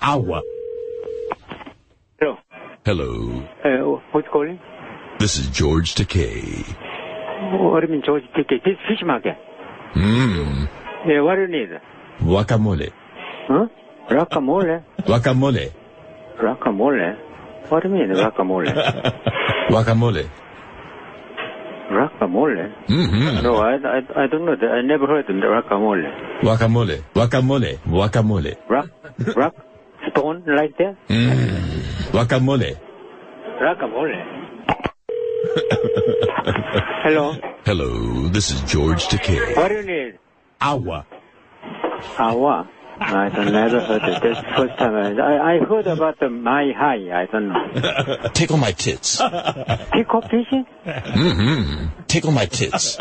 Agua. Hello. Hello. Who's calling? This is George Takei. What do you mean, George Takei? This fish market. Yeah, what do you need? Guacamole. Huh? Guacamole? Guacamole. Guacamole? What do you mean, guacamole? Guacamole. Guacamole? No, I don't know. I never heard of guacamole. Guacamole. Guacamole. Guacamole. Rock? Stone like that? Guacamole. Guacamole. Hello? Hello, this is George Takei. What do you need? Agua. Agua? I never heard it. That's the first time. I heard about the my high. I don't know. Tickle my tits. Pickle fishing? Tickle my tits.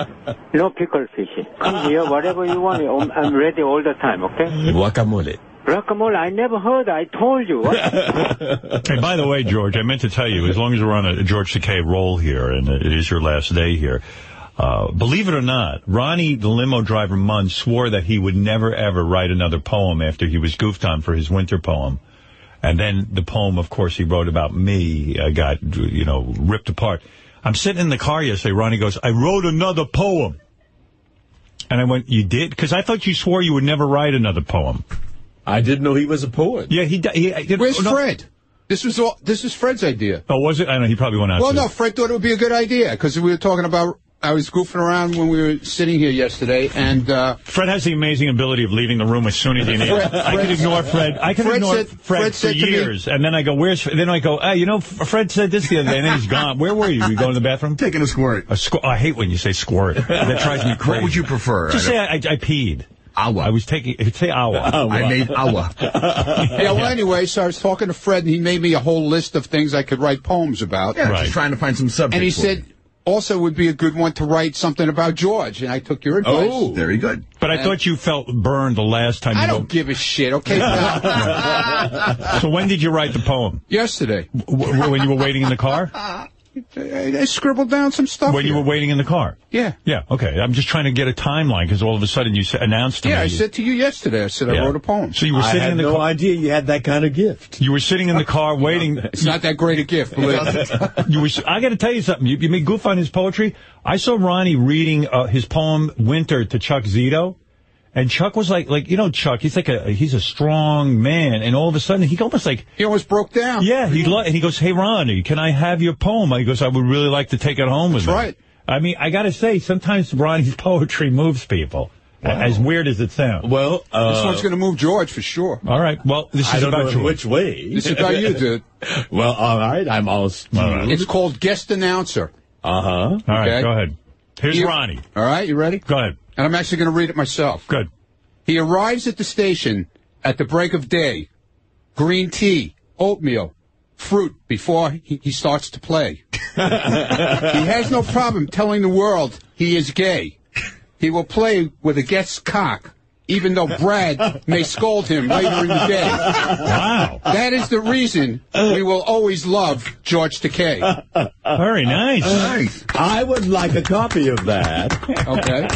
No pickle fishing. Come here, whatever you want. I'm ready all the time, okay? Guacamole. Guacamole, I never heard. I told you. What? Hey, by the way, George, I meant to tell you, as long as we're on a George Takei roll here, and it is your last day here, believe it or not, Ronnie, the limo driver, Munn, swore that he would never, ever write another poem after he was goofed on for his winter poem. And then the poem, of course, he wrote about me got, ripped apart. I'm sitting in the car yesterday. Ronnie goes, I wrote another poem. And I went, you did? Because I thought you swore you would never write another poem. I didn't know he was a poet. Yeah, he did. Where's Fred? This was Fred's idea. Oh, was it? I know, he probably went out. Well, no, Fred thought it would be a good idea, because we were talking about, I was goofing around when we were sitting here yesterday, and... Fred has the amazing ability of leaving the room as soon as he needs it. I could ignore Fred. I could ignore Fred for years, and then I go, where's... Then I go, Fred said this the other day, and then he's gone. Where were you? You going to the bathroom? Taking a squirt. I hate when you say squirt. That drives me crazy. What would you prefer? Just say I peed. Agua. I was taking... Say agua. I made agua. Yeah, well, anyway, so I was talking to Fred, and he made me a whole list of things I could write poems about. Yeah, just trying to find some subjects. And he said... Also would be a good one to write something about George, and I took your advice. Oh, very good. But I thought you felt burned the last time I don't give a shit, okay? So when did you write the poem? Yesterday. When you were waiting in the car? I scribbled down some stuff. When you were waiting in the car? Yeah. Yeah, okay. I'm just trying to get a timeline, because all of a sudden you announced to me. Yeah, I said to you yesterday, I said I wrote a poem. So you were sitting in the car. I had no idea you had that kind of gift. You were sitting in the car waiting. It's not that great a gift, believe me. I got to tell you something. You made goof on his poetry. I saw Ronnie reading his poem Winter to Chuck Zito. And Chuck was like, Chuck, he's a strong man. And all of a sudden, he almost broke down. Yeah, and he goes, hey, Ronnie, can I have your poem? He goes, I would really like to take it home with me. That's right. I mean, I got to say, sometimes Ronnie's poetry moves people. Wow. As weird as it sounds. Well, this one's going to move George for sure. All right. Well, this is about George. Which way? This is about you, dude. Well, all right. I'm all right. It's called Guest Announcer. All right, go ahead. Here's Ronnie. All right, you ready? Go ahead. And I'm actually going to read it myself. Good. He arrives at the station at the break of day. Green tea, oatmeal, fruit before he starts to play. He has no problem telling the world he is gay. He will play with a guest's cock, even though Brad may scold him later in the day. Wow. That is the reason we will always love George Takei. Very nice. Nice. I would like a copy of that. Okay.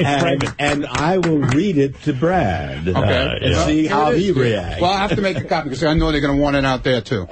And I will read it to Brad. Okay. And see how he reacts. Well, I have to make a copy because I know they're going to want it out there, too.